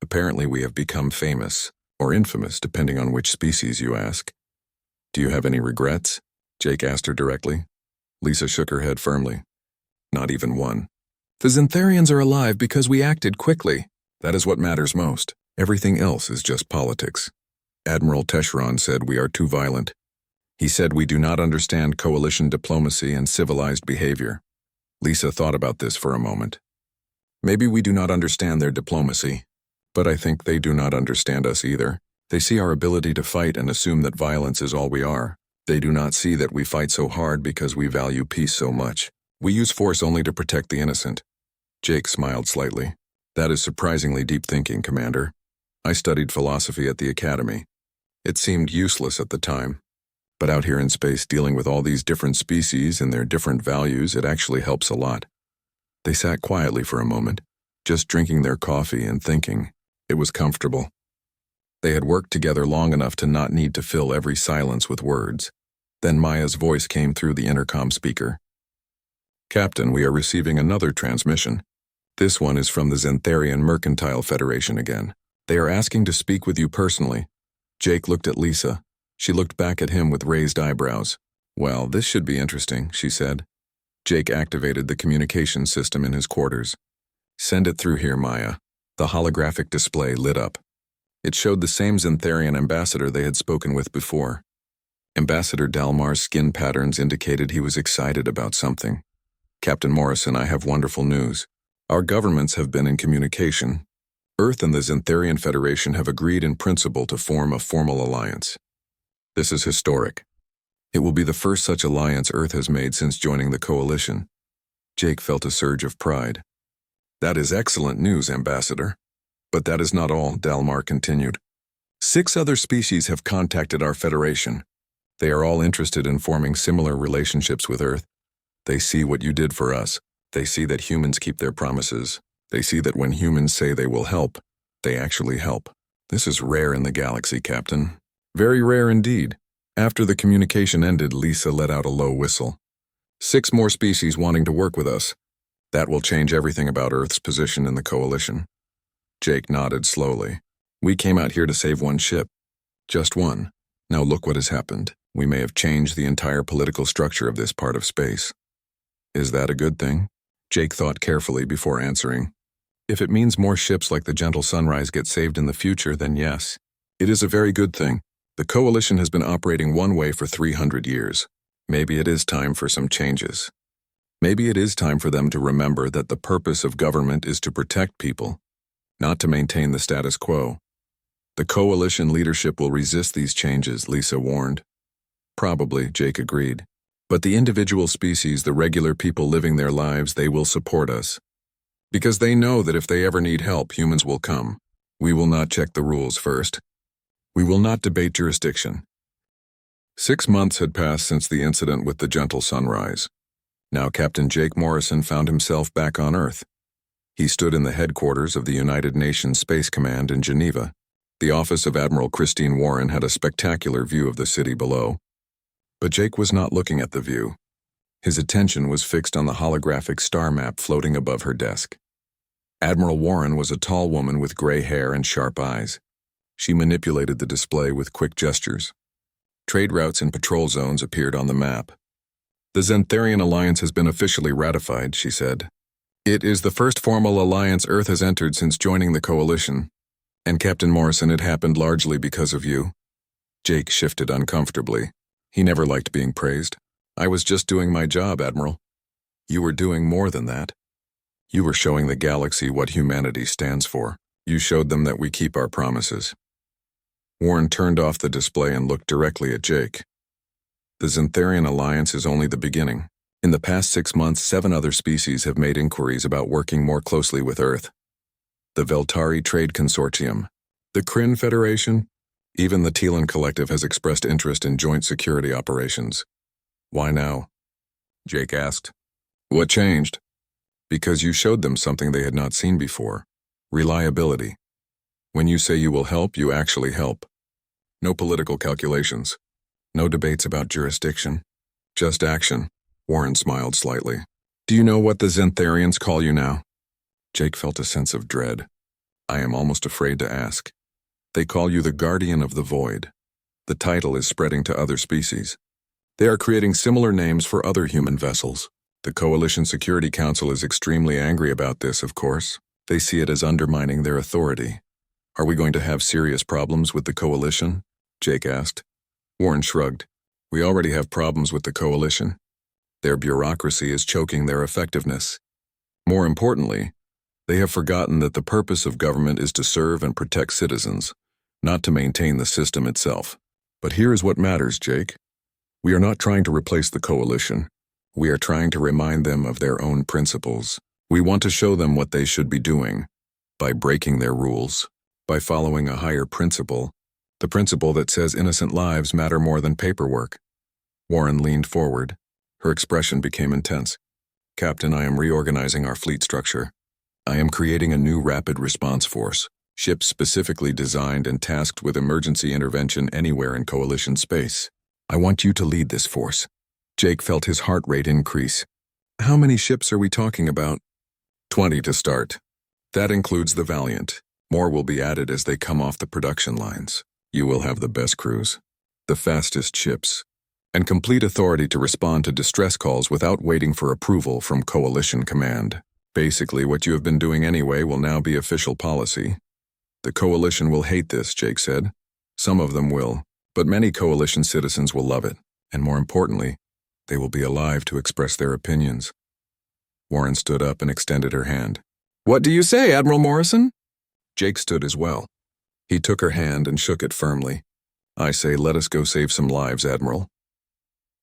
Apparently we have become famous, or infamous, depending on which species you ask." "Do you have any regrets?" Jake asked her directly. Lisa shook her head firmly. "Not even one. The Xantharians are alive because we acted quickly. That is what matters most. Everything else is just politics. Admiral Teshron said we are too violent. He said we do not understand coalition diplomacy and civilized behavior." Lisa thought about this for a moment. "Maybe we do not understand their diplomacy, but I think they do not understand us either. They see our ability to fight and assume that violence is all we are. They do not see that we fight so hard because we value peace so much. We use force only to protect the innocent." Jake smiled slightly. "That is surprisingly deep thinking, Commander. I studied philosophy at the Academy. It seemed useless at the time. But out here in space dealing with all these different species and their different values, it actually helps a lot." They sat quietly for a moment, just drinking their coffee and thinking. It was comfortable. They had worked together long enough to not need to fill every silence with words. Then Maya's voice came through the intercom speaker. "Captain, we are receiving another transmission. This one is from the Xantharian Mercantile Federation again. They are asking to speak with you personally." Jake looked at Lisa. She looked back at him with raised eyebrows. "Well, this should be interesting," she said. Jake activated the communication system in his quarters. "Send it through here, Maya." The holographic display lit up. It showed the same Xantharian ambassador they had spoken with before. Ambassador Dalmar's skin patterns indicated he was excited about something. "Captain Morrison, I have wonderful news. Our governments have been in communication. Earth and the Xantharian Federation have agreed in principle to form a formal alliance. This is historic. It will be the first such alliance Earth has made since joining the coalition." Jake felt a surge of pride. "That is excellent news, Ambassador. But that is not all," Dalmar continued. 6 other species have contacted our Federation. They are all interested in forming similar relationships with Earth. They see what you did for us. They see that humans keep their promises. They see that when humans say they will help, they actually help. This is rare in the galaxy, Captain. Very rare indeed." After the communication ended, Lisa let out a low whistle. 6 more species wanting to work with us. That will change everything about Earth's position in the coalition." Jake nodded slowly. "We came out here to save one ship. Just one. Now look what has happened. We may have changed the entire political structure of this part of space." "Is that a good thing?" Jake thought carefully before answering. "If it means more ships like the Gentle Sunrise get saved in the future, then yes. It is a very good thing. The coalition has been operating one way for 300 years. Maybe it is time for some changes. Maybe it is time for them to remember that the purpose of government is to protect people, not to maintain the status quo. The coalition leadership will resist these changes," Lisa warned. "Probably," Jake agreed. "But the individual species, the regular people living their lives, they will support us. Because they know that if they ever need help, humans will come. We will not check the rules first. We will not debate jurisdiction." 6 months had passed since the incident with the Gentle Sunrise. Now Captain Jake Morrison found himself back on Earth. He stood in the headquarters of the United Nations Space Command in Geneva. The office of Admiral Christine Warren had a spectacular view of the city below. But Jake was not looking at the view. His attention was fixed on the holographic star map floating above her desk. Admiral Warren was a tall woman with gray hair and sharp eyes. She manipulated the display with quick gestures. Trade routes and patrol zones appeared on the map. "The Xantharian Alliance has been officially ratified," she said. "It is the first formal alliance Earth has entered since joining the coalition. And Captain Morrison, it happened largely because of you." Jake shifted uncomfortably. He never liked being praised. "I was just doing my job, Admiral." "You were doing more than that. You were showing the galaxy what humanity stands for. You showed them that we keep our promises." Warren turned off the display and looked directly at Jake. The Xantharian alliance is only the beginning. In the past 6 months, 7 other species have made inquiries about working more closely with Earth. The Veltari Trade Consortium, the Kryn Federation, even the Telan Collective has expressed interest in joint security operations. Why now? Jake asked. What changed? Because you showed them something they had not seen before. Reliability. When you say you will help, you actually help. No political calculations. No debates about jurisdiction. Just action. Warren smiled slightly. Do you know what the Xantharians call you now? Jake felt a sense of dread. I am almost afraid to ask. They call you the Guardian of the Void. The title is spreading to other species. They are creating similar names for other human vessels. The Coalition Security Council is extremely angry about this, of course. They see it as undermining their authority. Are we going to have serious problems with the Coalition? Jake asked. Warren shrugged. We already have problems with the Coalition. Their bureaucracy is choking their effectiveness. More importantly, they have forgotten that the purpose of government is to serve and protect citizens, not to maintain the system itself. But here is what matters, Jake. We are not trying to replace the Coalition. We are trying to remind them of their own principles. We want to show them what they should be doing, by breaking their rules, by following a higher principle, the principle that says innocent lives matter more than paperwork. Warren leaned forward. Her expression became intense. Captain, I am reorganizing our fleet structure. I am creating a new rapid response force, ships specifically designed and tasked with emergency intervention anywhere in Coalition space. I want you to lead this force. Jake felt his heart rate increase. How many ships are we talking about? 20 to start. That includes the Valiant. More will be added as they come off the production lines. You will have the best crews, the fastest ships, and complete authority to respond to distress calls without waiting for approval from Coalition Command. Basically, what you have been doing anyway will now be official policy. The Coalition will hate this, Jake said. Some of them will, but many Coalition citizens will love it, and more importantly, they will be alive to express their opinions. Warren stood up and extended her hand. What do you say, Admiral Morrison? Jake stood as well. He took her hand and shook it firmly. I say, let us go save some lives, Admiral.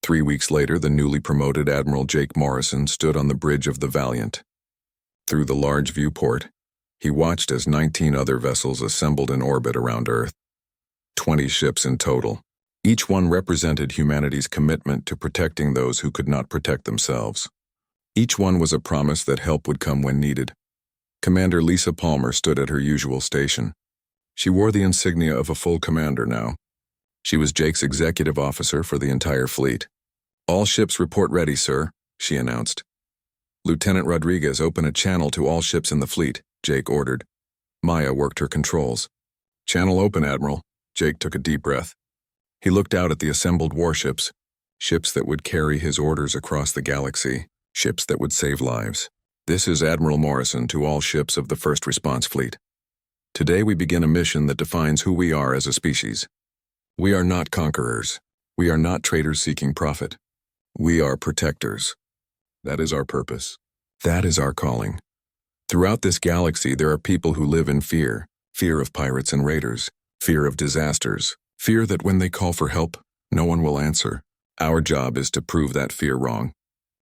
3 weeks later, the newly promoted Admiral Jake Morrison stood on the bridge of the Valiant. Through the large viewport, he watched as 19 other vessels assembled in orbit around Earth. 20 ships in total. Each one represented humanity's commitment to protecting those who could not protect themselves. Each one was a promise that help would come when needed. Commander Lisa Palmer stood at her usual station. She wore the insignia of a full commander now. She was Jake's executive officer for the entire fleet. All ships report ready, sir, she announced. Lieutenant Rodriguez, open a channel to all ships in the fleet, Jake ordered. Maya worked her controls. Channel open, Admiral. Jake took a deep breath. He looked out at the assembled warships, ships that would carry his orders across the galaxy, ships that would save lives. This is Admiral Morrison to all ships of the First Response Fleet. Today we begin a mission that defines who we are as a species. We are not conquerors. We are not traders seeking profit. We are protectors. That is our purpose. That is our calling. Throughout this galaxy there are people who live in fear. Fear of pirates and raiders. Fear of disasters. Fear that when they call for help, no one will answer. Our job is to prove that fear wrong.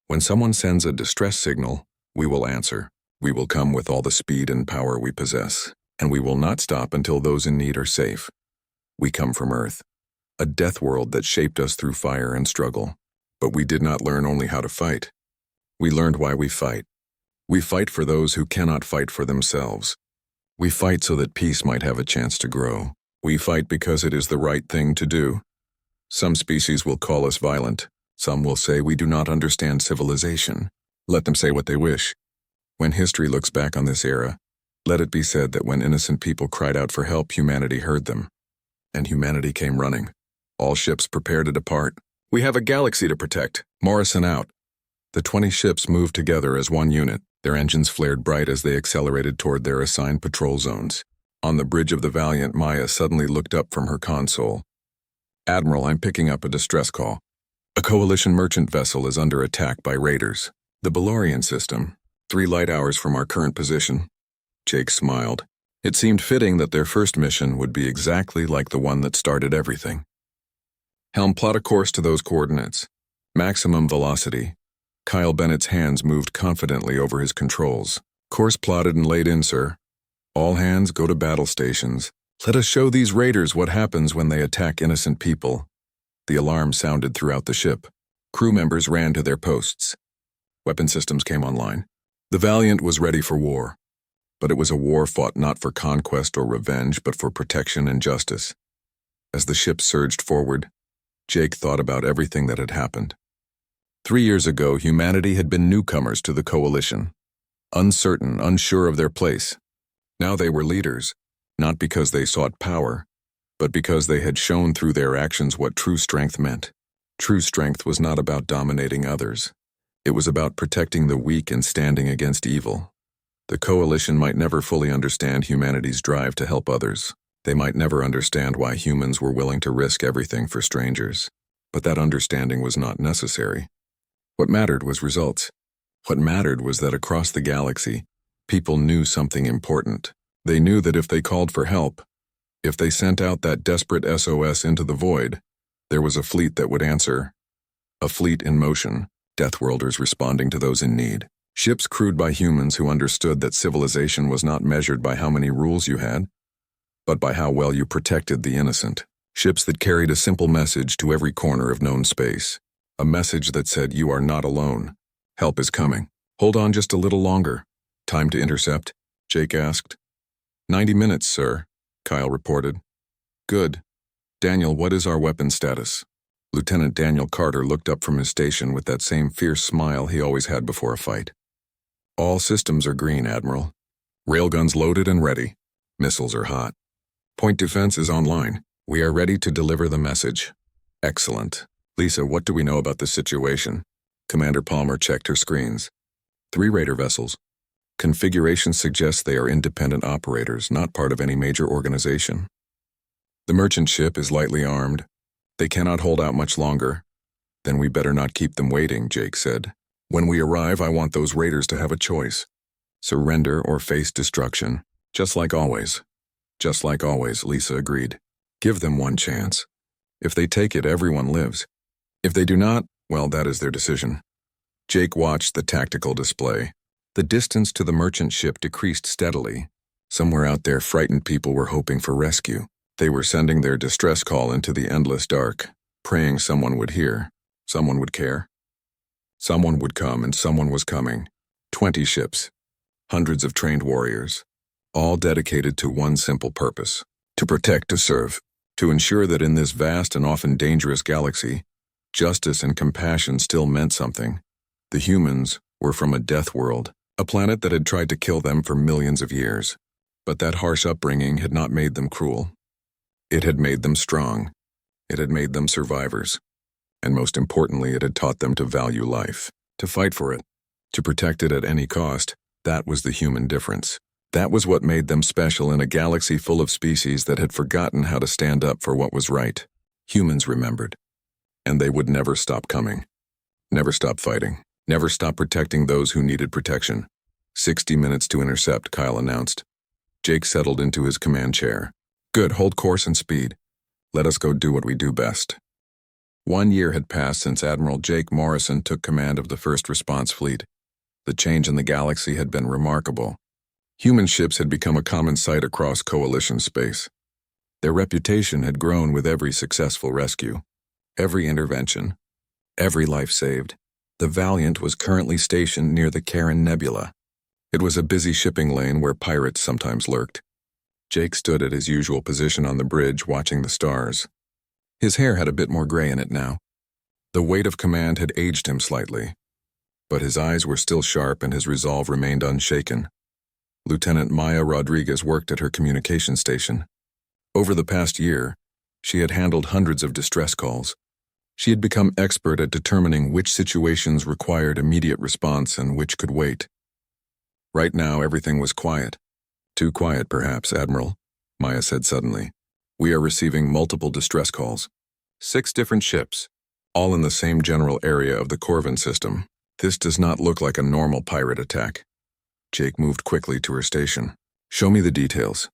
When someone sends a distress signal, we will answer. We will come with all the speed and power we possess. And we will not stop until those in need are safe. We come from Earth, a death world that shaped us through fire and struggle. But we did not learn only how to fight. We learned why we fight. We fight for those who cannot fight for themselves. We fight so that peace might have a chance to grow. We fight because it is the right thing to do. Some species will call us violent. Some will say we do not understand civilization. Let them say what they wish. When history looks back on this era, let it be said that when innocent people cried out for help, humanity heard them. And humanity came running. All ships prepare to depart. We have a galaxy to protect. Morrison out. The 20 ships moved together as one unit. Their engines flared bright as they accelerated toward their assigned patrol zones. On the bridge of the Valiant, Maya suddenly looked up from her console. Admiral, I'm picking up a distress call. A Coalition merchant vessel is under attack by raiders. The Belorian system, 3 light hours from our current position. Jake smiled. It seemed fitting that their first mission would be exactly like the one that started everything. Helm, plot a course to those coordinates. Maximum velocity. Kyle Bennett's hands moved confidently over his controls. Course plotted and laid in, sir. All hands go to battle stations. Let us show these raiders what happens when they attack innocent people. The alarm sounded throughout the ship. Crew members ran to their posts. Weapon systems came online. The Valiant was ready for war. But it was a war fought not for conquest or revenge, but for protection and justice. As the ship surged forward, Jake thought about everything that had happened. 3 years ago, humanity had been newcomers to the Coalition, uncertain, unsure of their place. Now they were leaders, not because they sought power, but because they had shown through their actions what true strength meant. True strength was not about dominating others. It was about protecting the weak and standing against evil. The Coalition might never fully understand humanity's drive to help others. They might never understand why humans were willing to risk everything for strangers. But that understanding was not necessary. What mattered was results. What mattered was that across the galaxy, people knew something important. They knew that if they called for help, if they sent out that desperate SOS into the void, there was a fleet that would answer. A fleet in motion, Deathworlders responding to those in need. Ships crewed by humans who understood that civilization was not measured by how many rules you had, but by how well you protected the innocent. Ships that carried a simple message to every corner of known space. A message that said, you are not alone. Help is coming. Hold on just a little longer. Time to intercept, Jake asked. 90 minutes, sir, Kyle reported. Good. Daniel, what is our weapon status? Lieutenant Daniel Carter looked up from his station with that same fierce smile he always had before a fight. All systems are green, Admiral. Railguns loaded and ready. Missiles are hot. Point defense is online. We are ready to deliver the message. Excellent. Lisa, what do we know about this situation? Commander Palmer checked her screens. 3 raider vessels. Configuration suggests they are independent operators, not part of any major organization. The merchant ship is lightly armed. They cannot hold out much longer. Then we better not keep them waiting, Jake said. When we arrive, I want those raiders to have a choice. Surrender or face destruction. Just like always. Just like always, Lisa agreed. Give them one chance. If they take it, everyone lives. If they do not, well, that is their decision. Jake watched the tactical display. The distance to the merchant ship decreased steadily. Somewhere out there, frightened people were hoping for rescue. They were sending their distress call into the endless dark, praying someone would hear, someone would care. Someone would come, and someone was coming. 20 ships, hundreds of trained warriors, all dedicated to one simple purpose: to protect, to serve, to ensure that in this vast and often dangerous galaxy, justice and compassion still meant something. The humans were from a death world, a planet that had tried to kill them for millions of years. But that harsh upbringing had not made them cruel. It had made them strong. It had made them survivors. And most importantly, it had taught them to value life, to fight for it, to protect it at any cost. That was the human difference. That was what made them special in a galaxy full of species that had forgotten how to stand up for what was right. Humans remembered. And they would never stop coming. Never stop fighting. Never stop protecting those who needed protection. 60 minutes to intercept, Kyle announced. Jake settled into his command chair. Good, hold course and speed. Let us go do what we do best. 1 year had passed since Admiral Jake Morrison took command of the first response fleet. The change in the galaxy had been remarkable. Human ships had become a common sight across Coalition space. Their reputation had grown with every successful rescue, every intervention, every life saved. The Valiant was currently stationed near the Karen Nebula. It was a busy shipping lane where pirates sometimes lurked. Jake stood at his usual position on the bridge watching the stars. His hair had a bit more gray in it now. The weight of command had aged him slightly, but his eyes were still sharp and his resolve remained unshaken. Lieutenant Maya Rodriguez worked at her communication station. Over the past year, she had handled hundreds of distress calls. She had become expert at determining which situations required immediate response and which could wait. Right now, everything was quiet. Too quiet, perhaps, Admiral, Maya said suddenly. We are receiving multiple distress calls. 6 different ships, all in the same general area of the Corvin system. This does not look like a normal pirate attack. Jake moved quickly to her station. Show me the details.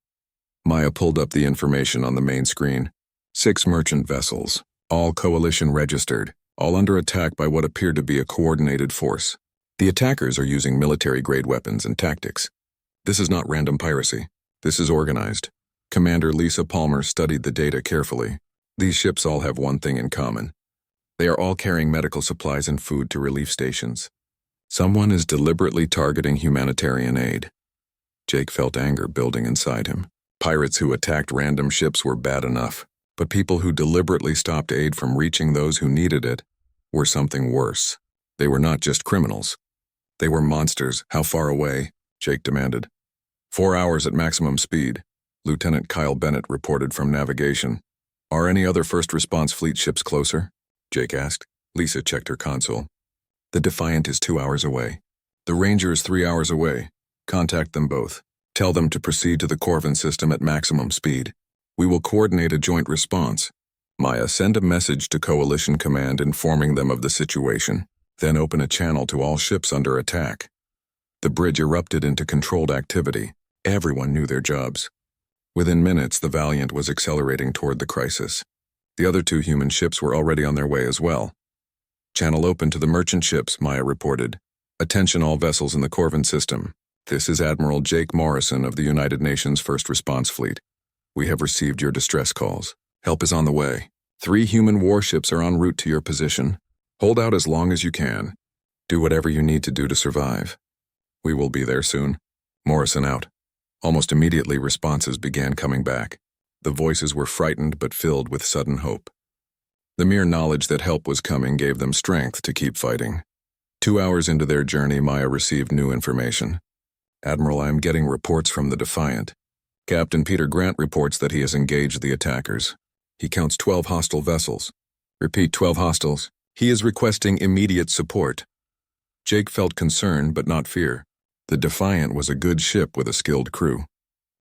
Maya pulled up the information on the main screen. 6 merchant vessels, all coalition registered, all under attack by what appeared to be a coordinated force. The attackers are using military-grade weapons and tactics. This is not random piracy. This is organized. Commander Lisa Palmer studied the data carefully. These ships all have one thing in common. They are all carrying medical supplies and food to relief stations. Someone is deliberately targeting humanitarian aid. Jake felt anger building inside him. Pirates who attacked random ships were bad enough, but people who deliberately stopped aid from reaching those who needed it were something worse. They were not just criminals. They were monsters. How far away? Jake demanded. 4 hours at maximum speed, Lieutenant Kyle Bennett reported from navigation. Are any other first response fleet ships closer? Jake asked. Lisa checked her console. The Defiant is 2 hours away. The Ranger is 3 hours away. Contact them both. Tell them to proceed to the Corvin system at maximum speed. We will coordinate a joint response. Maya, send a message to Coalition Command informing them of the situation. Then open a channel to all ships under attack. The bridge erupted into controlled activity. Everyone knew their jobs. Within minutes, the Valiant was accelerating toward the crisis. The other 2 human ships were already on their way as well. Channel open to the merchant ships, Maya reported. Attention all vessels in the Corvin system. This is Admiral Jake Morrison of the United Nations First Response Fleet. We have received your distress calls. Help is on the way. 3 human warships are en route to your position. Hold out as long as you can. Do whatever you need to do to survive. We will be there soon. Morrison out. Almost immediately, responses began coming back. The voices were frightened but filled with sudden hope. The mere knowledge that help was coming gave them strength to keep fighting. 2 hours into their journey, Maya received new information. Admiral, I am getting reports from the Defiant. Captain Peter Grant reports that he has engaged the attackers. He counts 12 hostile vessels. Repeat, 12 hostiles. He is requesting immediate support. Jake felt concern but not fear. The Defiant was a good ship with a skilled crew.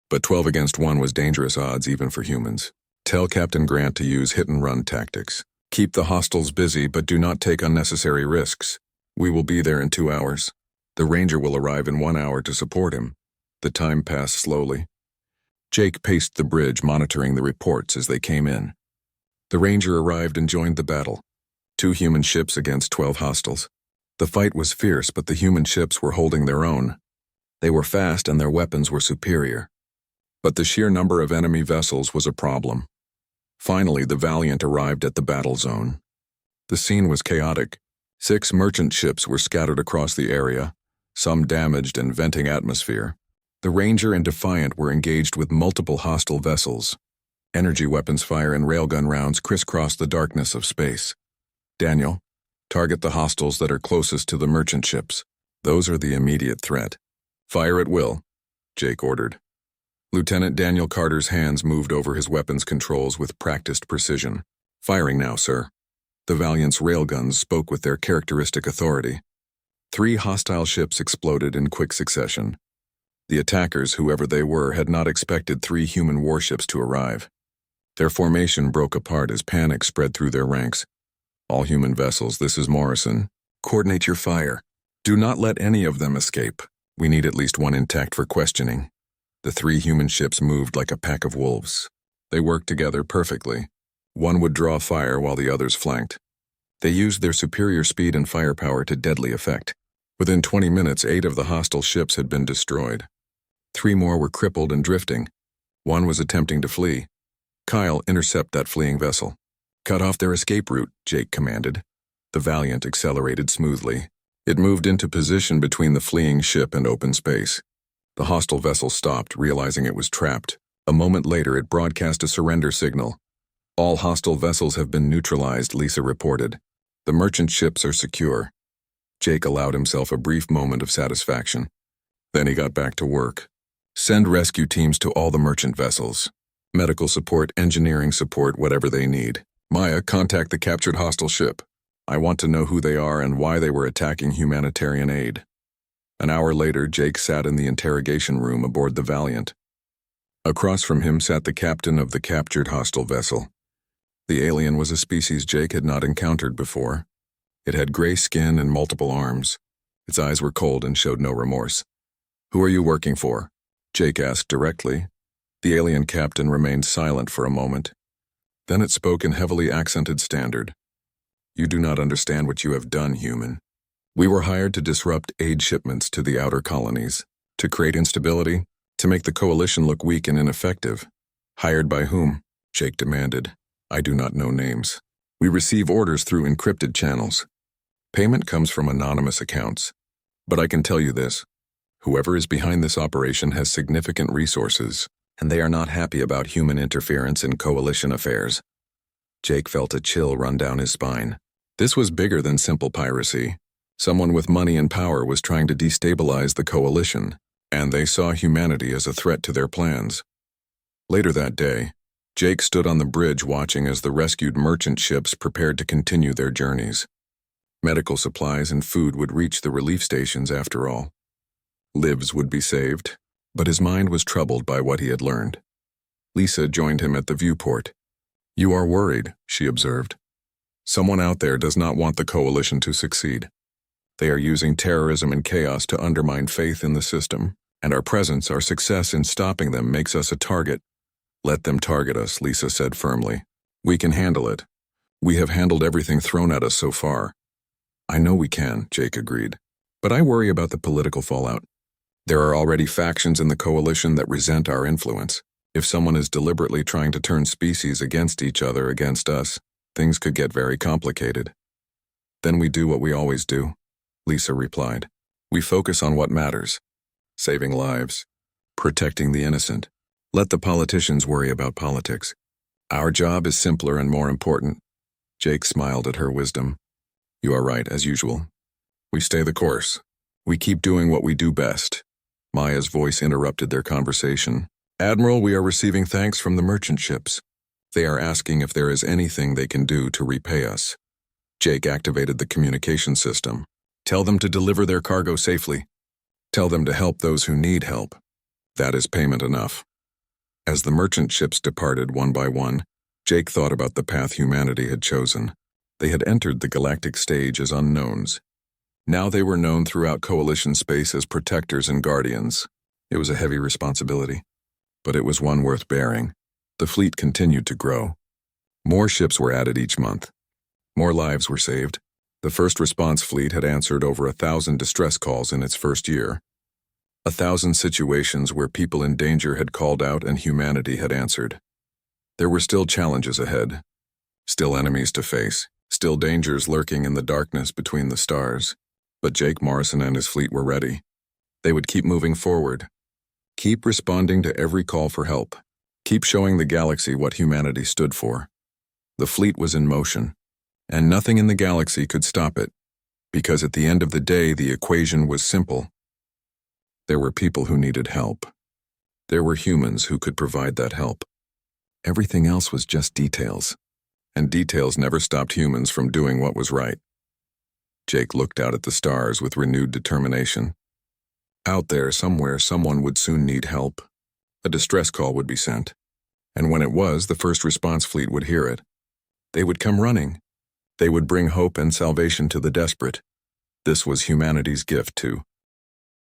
But 12 against 1 was dangerous odds even for humans. Tell Captain Grant to use hit-and-run tactics. Keep the hostiles busy but do not take unnecessary risks. We will be there in 2 hours. The Ranger will arrive in 1 hour to support him. The time passed slowly. Jake paced the bridge, monitoring the reports as they came in. The Ranger arrived and joined the battle. 2 human ships against 12 hostiles. The fight was fierce, but the human ships were holding their own. They were fast and their weapons were superior. But the sheer number of enemy vessels was a problem. Finally, the Valiant arrived at the battle zone. The scene was chaotic. 6 merchant ships were scattered across the area, some damaged and venting atmosphere. The Ranger and Defiant were engaged with multiple hostile vessels. Energy weapons fire and railgun rounds crisscrossed the darkness of space. Daniel, target the hostiles that are closest to the merchant ships. Those are the immediate threat. Fire at will, Jake ordered. Lieutenant Daniel Carter's hands moved over his weapons controls with practiced precision. Firing now, sir. The Valiant's railguns spoke with their characteristic authority. 3 hostile ships exploded in quick succession. The attackers, whoever they were, had not expected 3 human warships to arrive. Their formation broke apart as panic spread through their ranks. All human vessels, this is Morrison. Coordinate your fire. Do not let any of them escape. We need at least 1 intact for questioning. The 3 human ships moved like a pack of wolves. They worked together perfectly. One would draw fire while the others flanked. They used their superior speed and firepower to deadly effect. Within 20 minutes, 8 of the hostile ships had been destroyed. 3 more were crippled and drifting. 1 was attempting to flee. Kyle, intercept that fleeing vessel. Cut off their escape route, Jake commanded. The Valiant accelerated smoothly. It moved into position between the fleeing ship and open space. The hostile vessel stopped, realizing it was trapped. A moment later, it broadcast a surrender signal. All hostile vessels have been neutralized, Lisa reported. The merchant ships are secure. Jake allowed himself a brief moment of satisfaction. Then he got back to work. Send rescue teams to all the merchant vessels. Medical support, engineering support, whatever they need. Maya, contact the captured hostile ship. I want to know who they are and why they were attacking humanitarian aid. An hour later, Jake sat in the interrogation room aboard the Valiant. Across from him sat the captain of the captured hostile vessel. The alien was a species Jake had not encountered before. It had gray skin and multiple arms. Its eyes were cold and showed no remorse. Who are you working for? Jake asked directly. The alien captain remained silent for a moment. Then it spoke in heavily accented standard. You do not understand what you have done, human. We were hired to disrupt aid shipments to the outer colonies, to create instability, to make the coalition look weak and ineffective. Hired by whom? Jake demanded. I do not know names. We receive orders through encrypted channels. Payment comes from anonymous accounts. But I can tell you this. Whoever is behind this operation has significant resources, and they are not happy about human interference in coalition affairs. Jake felt a chill run down his spine. This was bigger than simple piracy. Someone with money and power was trying to destabilize the coalition, and they saw humanity as a threat to their plans. Later that day, Jake stood on the bridge watching as the rescued merchant ships prepared to continue their journeys. Medical supplies and food would reach the relief stations after all. Lives would be saved, but his mind was troubled by what he had learned. Lisa joined him at the viewport. You are worried, she observed. Someone out there does not want the coalition to succeed. They are using terrorism and chaos to undermine faith in the system, and our presence, our success in stopping them makes us a target. Let them target us, Lisa said firmly. We can handle it. We have handled everything thrown at us so far. I know we can, Jake agreed. But I worry about the political fallout. There are already factions in the coalition that resent our influence. If someone is deliberately trying to turn species against each other against us, things could get very complicated. Then we do what we always do, Lisa replied. We focus on what matters. Saving lives. Protecting the innocent. Let the politicians worry about politics. Our job is simpler and more important. Jake smiled at her wisdom. You are right, as usual. We stay the course. We keep doing what we do best. Maya's voice interrupted their conversation. Admiral, we are receiving thanks from the merchant ships. They are asking if there is anything they can do to repay us. Jake activated the communication system. Tell them to deliver their cargo safely. Tell them to help those who need help. That is payment enough. As the merchant ships departed one by one, Jake thought about the path humanity had chosen. They had entered the galactic stage as unknowns. Now they were known throughout coalition space as protectors and guardians. It was a heavy responsibility, but it was one worth bearing. The fleet continued to grow. More ships were added each month. More lives were saved. The first response fleet had answered over 1,000 distress calls in its first year. 1,000 situations where people in danger had called out and humanity had answered. There were still challenges ahead. Still enemies to face. Still dangers lurking in the darkness between the stars. But Jake Morrison and his fleet were ready. They would keep moving forward. Keep responding to every call for help. Keep showing the galaxy what humanity stood for. The fleet was in motion, and nothing in the galaxy could stop it, because at the end of the day the equation was simple. There were people who needed help. There were humans who could provide that help. Everything else was just details, and details never stopped humans from doing what was right. Jake looked out at the stars with renewed determination. Out there somewhere someone would soon need help. A distress call would be sent, and when it was, the first response fleet would hear it. They would come running. They would bring hope and salvation to the desperate. This was humanity's gift to